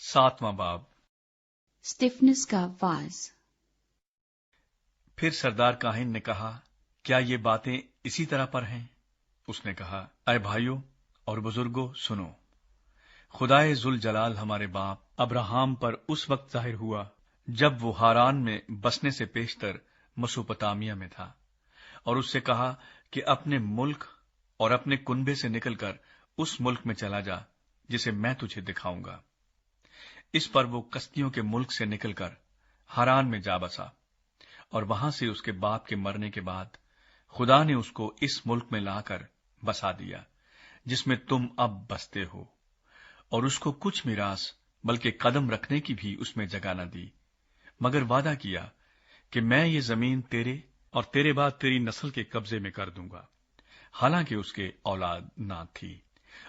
7वां बाब। स्टिफनेस का वाज। फिर सरदार काहिन ने कहा, क्या ये बातें इसी तरह पर हैं? उसने कहा, अय भाइयों और बुजुर्गों, सुनो। खुदाए जुल जलाल हमारे बाप अब्राहम पर उस वक्त जाहिर हुआ जब वो हारान में बसने से पेशतर मसोपोटामिया में था, और उससे कहा कि अपने मुल्क और अपने कुनबे से निकलकर उस मुल्क में चला जा जिसे मैं तुझे दिखाऊंगा। इस पर वो कसदियों के मुल्क से निकलकर हारान में जा बसा, और वहां से उसके बाप के मरने के बाद खुदा ने उसको इस मुल्क में लाकर बसा दिया जिसमें तुम अब बसते हो, और उसको कुछ मिरास बल्कि कदम रखने की भी उसमें जगह न दी, मगर वादा किया कि मैं ये जमीन तेरे और तेरे बाद तेरी नस्ल के कब्जे में कर दूंगा। हालांकि उसके औलाद ना थी,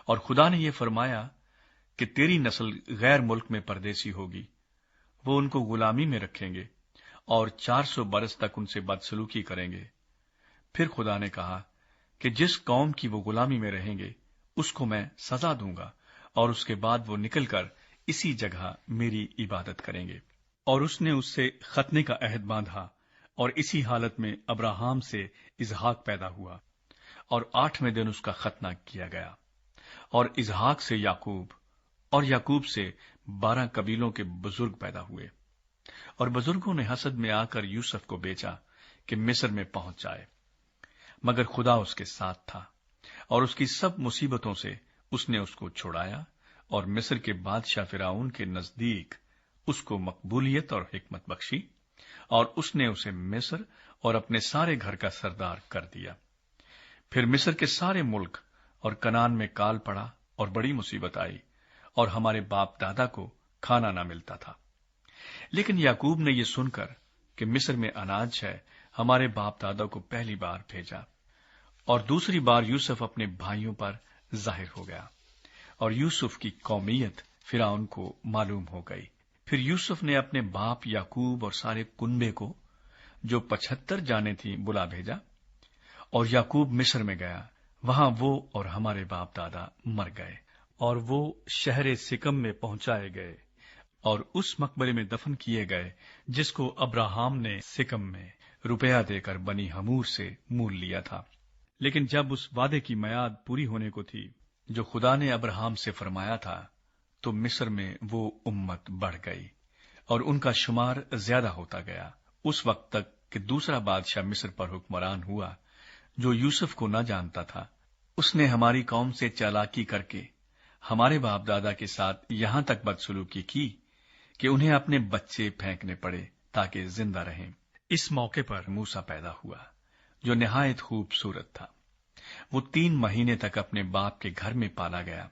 और खुदा ने यह फरमाया कि तेरी नस्ल गैर मुल्क में परदेसी होगी। वो उनको गुलामी में रखेंगे और 400 बरस तक उनसे बदसलूकी करेंगे। फिर खुदा ने कहा कि जिस कौम की वो गुलामी में रहेंगे उसको मैं सजा दूंगा, और उसके बाद वो निकलकर इसी जगह मेरी इबादत करेंगे। और उसने उससे खतने का अहद बांधा, और इसी हालत में अब्राहम से इसहाक पैदा हुआ, और 8वें दिन उसका खतना किया गया। और इसहाक से याकूब, और याकूब से 12 कबीलों के बुजुर्ग पैदा हुए। और बुजुर्गों ने हसद में आकर यूसुफ को बेचा कि मिस्र में पहुंच जाए, मगर खुदा उसके साथ था, और उसकी सब मुसीबतों से उसने उसको छुड़ाया, और मिस्र के बादशाह फिरौन के नजदीक उसको मकबूलियत और हिकमत बख्शी, और उसने उसे मिस्र और अपने सारे घर का सरदार कर दिया। फिर मिस्र के सारे मुल्क और कनान में काल पड़ा, और बड़ी मुसीबत आई, और हमारे बाप दादा को खाना ना मिलता था। लेकिन याकूब ने यह सुनकर कि मिस्र में अनाज है, हमारे बाप दादा को पहली बार भेजा, और दूसरी बार यूसुफ अपने भाइयों पर जाहिर हो गया, और यूसुफ की कौमियत फिरौन को मालूम हो गई। फिर यूसुफ ने अपने बाप याकूब और सारे कुनबे को, जो 75 जाने थी, बुला भेजा, और याकूब मिस्र में गया। वहां वो और हमारे बाप दादा मर गए, और वो शहर सिकम में पहुंचाए गए, और उस मकबरे में दफन किए गए जिसको अब्राहम ने सिकम में रुपया देकर बनी हमूर से मूल लिया था। लेकिन जब उस वादे की मियाद पूरी होने को थी जो खुदा ने अब्राहम से फरमाया था, तो मिस्र में वो उम्मत बढ़ गई, और उनका शुमार ज्यादा होता गया, उस वक्त तक कि दूसरा बादशाह मिस्र पर हुक्मरान हुआ, जो यूसुफ को न जानता था। उसने हमारी कौम से चालाकी करके हमारे बाप दादा के साथ यहां तक बदसलूकी की कि उन्हें अपने बच्चे फेंकने पड़े ताकि जिंदा रहें। इस मौके पर मूसा पैदा हुआ, जो निहायत खूबसूरत था। वो 3 महीने तक अपने बाप के घर में पाला गया,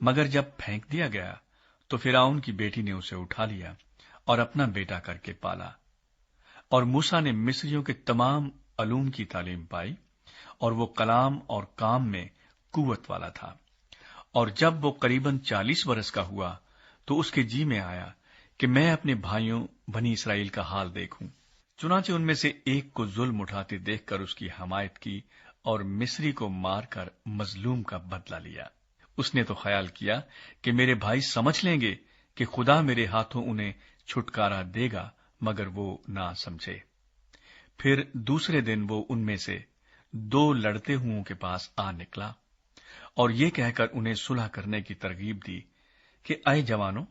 मगर जब फेंक दिया गया तो फिरौन की बेटी ने उसे उठा लिया और अपना बेटा करके पाला। और मूसा ने मिस्रियों के तमाम अलूम की तालीम पाई, और वो कलाम और काम में कुव्वत वाला था। और जब वो करीबन 40 बरस का हुआ तो उसके जी में आया कि मैं अपने भाइयों बनी इसराइल का हाल देखूं। चुनाचे उनमें से एक को जुल्म उठाते देखकर उसकी हमायत की, और मिस्री को मारकर मजलूम का बदला लिया। उसने तो ख्याल किया कि मेरे भाई समझ लेंगे कि खुदा मेरे हाथों उन्हें छुटकारा देगा, मगर वो ना समझे। फिर दूसरे दिन वो उनमें से 2 लड़ते हुओं के पास आ निकला, और ये कहकर उन्हें सुलह करने की तरगीब दी कि अय जवानों,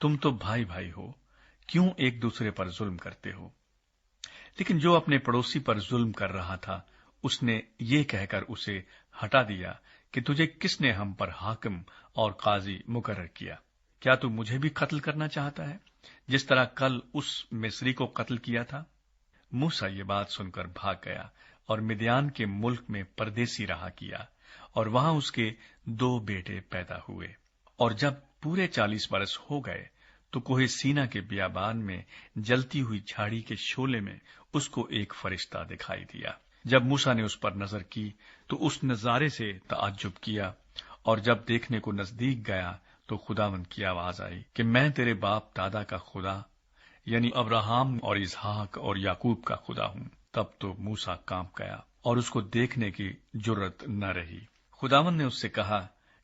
तुम तो भाई भाई हो, क्यों एक दूसरे पर जुल्म करते हो? लेकिन जो अपने पड़ोसी पर जुल्म कर रहा था, उसने ये कहकर उसे हटा दिया कि तुझे किसने हम पर हाकिम और काजी मुकर्रर किया? क्या तू मुझे भी कत्ल करना चाहता है, जिस तरह कल उस मिस्री को कत्ल किया था? मूसा ये बात सुनकर भाग गया और मिद्यान के मुल्क में परदेसी रहा किया, और वहां उसके 2 बेटे पैदा हुए। और जब पूरे 40 बरस हो गए तो कोहे सीना के बियाबान में जलती हुई झाड़ी के शोले में उसको एक फरिश्ता दिखाई दिया। जब मूसा ने उस पर नजर की तो उस नजारे से ताज्जुब किया, और जब देखने को नजदीक गया तो खुदावंद की आवाज आई कि मैं तेरे बाप दादा का खुदा, यानी अब्राहम और इसहाक और याकूब का खुदा हूं। तब तो मूसा कांप गया और उसको देखने की जुर्रत न रही। खुदावंद ने उससे कहा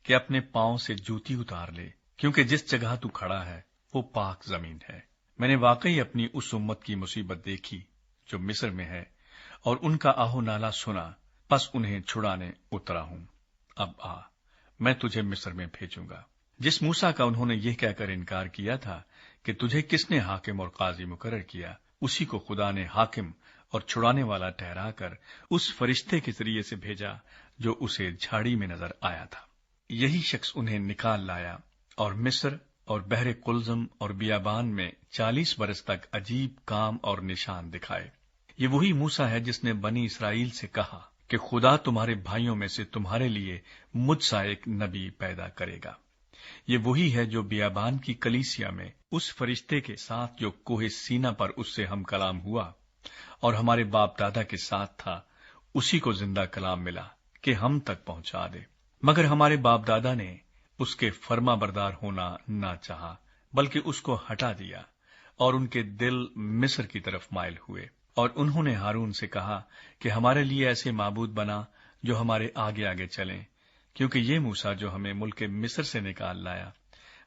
कि अपने पांव से जूती उतार ले, کیونکہ جس جگہ تو کھڑا ہے وہ پاک زمین ہے۔ میں نے واقعی اپنی اس امت کی مصیبت دیکھی جو مصر میں ہے، اور ان کا آہو نالہ سنا، پس انہیں چھڑانے اترا ہوں۔ اب آ، میں تجھے مصر میں بھیجوں گا۔ جس موسیٰ کا انہوں نے یہ کہہ کر انکار کیا تھا کہ تجھے کس نے حاکم اور قاضی مقرر کیا، اسی کو خدا نے حاکم اور چھڑانے والا ٹھہرا کر اس فرشتے کے ذریعے سے بھیجا جو اسے جھاڑی میں نظر آیا تھا۔ یہی شخص انہیں نکال لایا اور مصر اور بحر قلزم اور بیابان میں 40 برس تک عجیب کام اور نشان دکھائے۔ یہ وہی موسیٰ ہے جس نے بنی اسرائیل سے کہا کہ خدا تمہارے بھائیوں میں سے تمہارے لیے مجھ سا ایک نبی پیدا کرے گا۔ یہ وہی ہے جو بیابان کی کلیسیا میں اس فرشتے کے ساتھ جو کوہ سینا پر اس سے ہم کلام ہوا اور ہمارے باپ دادا کے ساتھ تھا، اسی کو زندہ کلام ملا کہ ہم تک پہنچا دے۔ مگر ہمارے باپ دادا نے اس کے فرما بردار ہونا نہ چاہا، بلکہ اس کو ہٹا دیا، اور ان کے دل مصر کی طرف مائل ہوئے۔ اور انہوں نے ہارون سے کہا کہ ہمارے لیے ایسے معبود بنا جو ہمارے آگے آگے چلیں، کیونکہ یہ موسیٰ جو ہمیں ملک مصر سے نکال لایا،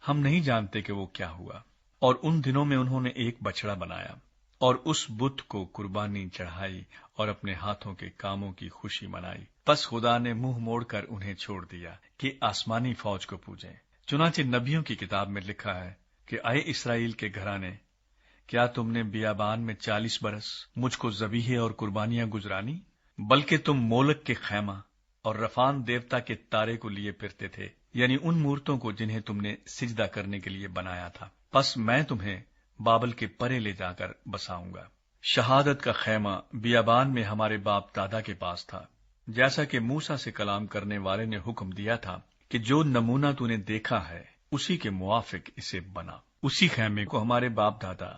ہم نہیں جانتے کہ وہ کیا ہوا۔ اور ان دنوں میں انہوں نے ایک بچڑا بنایا اور اس بت کو قربانی چڑھائی اور اپنے ہاتھوں کے کاموں کی خوشی منائی۔ پس خدا نے منہ موڑ کر انہیں چھوڑ دیا کہ آسمانی فوج کو پوجیں۔ چنانچہ نبیوں کی کتاب میں لکھا ہے کہ اے اسرائیل کے گھرانے، کیا تم نے بیابان میں 40 برس مجھ کو ذبیحے اور قربانیاں گزرانی؟ بلکہ تم مولک کے خیمہ اور رفان دیوتا کے تارے کو لیے پھرتے تھے، یعنی ان مورتوں کو جنہیں تم نے سجدہ کرنے کے لیے بنایا تھا۔ پس میں تمہیں بابل کے پرے لے جا کر بساؤں گا۔ شہادت کا خیمہ بیابان میں ہمارے باپ دادا کے پاس تھا، جیسا کہ موسیٰ سے کلام کرنے والے نے حکم دیا تھا کہ جو نمونہ تو نے دیکھا ہے اسی کے موافق اسے بنا۔ اسی خیمے کو ہمارے باپ دادا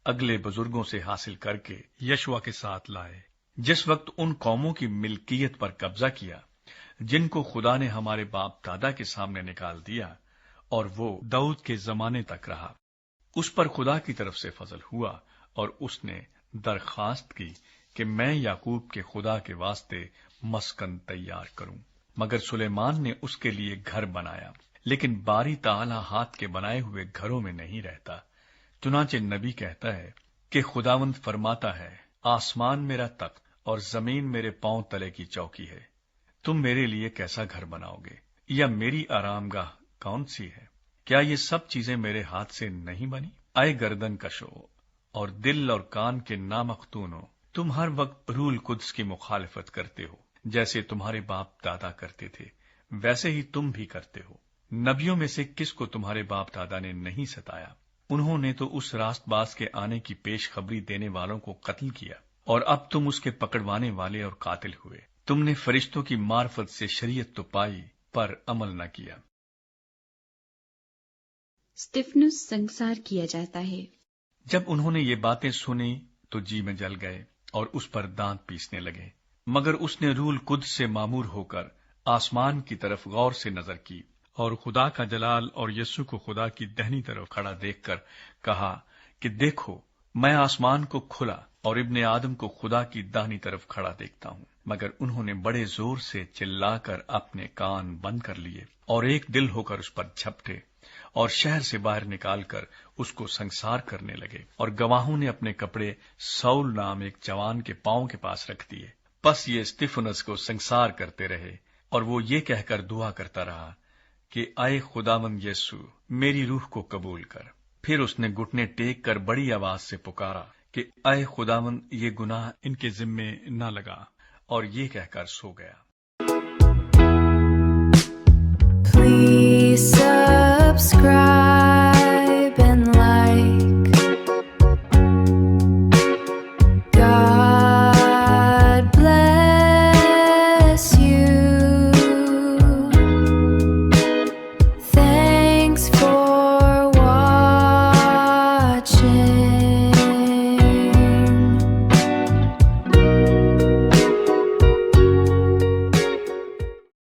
اگلے بزرگوں سے حاصل کر کے یشوع کے ساتھ لائے، جس وقت ان قوموں کی ملکیت پر قبضہ کیا جن کو خدا نے ہمارے باپ دادا کے سامنے نکال دیا، اور وہ داؤد کے زمانے تک رہا۔ اس پر خدا کی طرف سے فضل ہوا، اور اس نے درخواست کی کہ میں یعقوب کے خدا کے واسطے مسکن تیار کروں۔ مگر سلیمان نے اس کے لیے گھر بنایا، لیکن باری تعالی ہاتھ کے بنائے ہوئے گھروں میں نہیں رہتا۔ چنانچہ نبی کہتا ہے کہ خداوند فرماتا ہے، آسمان میرا تخت اور زمین میرے پاؤں تلے کی چوکی ہے، تم میرے لیے کیسا گھر بناؤ گے؟ یا میری آرام گاہ کون سی ہے؟ کیا یہ سب چیزیں میرے ہاتھ سے نہیں بنی؟ اے گردن کشو اور دل اور کان کے نامختونو، تم ہر وقت روح القدس کی مخالفت کرتے ہو، جیسے تمہارے باپ دادا کرتے تھے ویسے ہی تم بھی کرتے ہو۔ نبیوں میں سے کس کو تمہارے باپ دادا نے نہیں ستایا؟ انہوں نے تو اس راست باز کے آنے کی پیش خبری دینے والوں کو قتل کیا، اور اب تم اس کے پکڑوانے والے اور قاتل ہوئے۔ تم نے فرشتوں کی معرفت سے شریعت تو پائی پر عمل نہ کیا۔ اسٹیفنس سنسار کیا جاتا ہے۔ جب انہوں نے یہ باتیں سنی تو جی میں جل گئے اور اس پر دانت پیسنے لگے، مگر اس نے روح القدس سے معمور ہو کر آسمان کی طرف غور سے نظر کی، اور خدا کا جلال اور یسوع کو خدا کی دہنی طرف کھڑا دیکھ کر کہا کہ دیکھو، میں آسمان کو کھلا اور ابن آدم کو خدا کی داہنی طرف کھڑا دیکھتا ہوں۔ مگر انہوں نے بڑے زور سے چلا کر اپنے کان بند کر لیے اور ایک دل ہو کر اس پر جھپٹے، اور شہر سے باہر نکال کر اس کو سنسار کرنے لگے۔ اور گواہوں نے اپنے کپڑے سول نام ایک جوان کے پاؤں کے پاس رکھ دیے۔ پس یہ اسٹیفنس کو سنسار کرتے رہے، اور وہ یہ کہہ کر دعا کرتا رہا کہ اے خداوند یسوع، میری روح کو قبول کر۔ پھر اس نے گھٹنے ٹیک کر بڑی آواز سے پکارا کہ اے خداوند، یہ گناہ ان کے ذمے نہ لگا، اور یہ کہہ کر سو گیا۔ Please subscribe.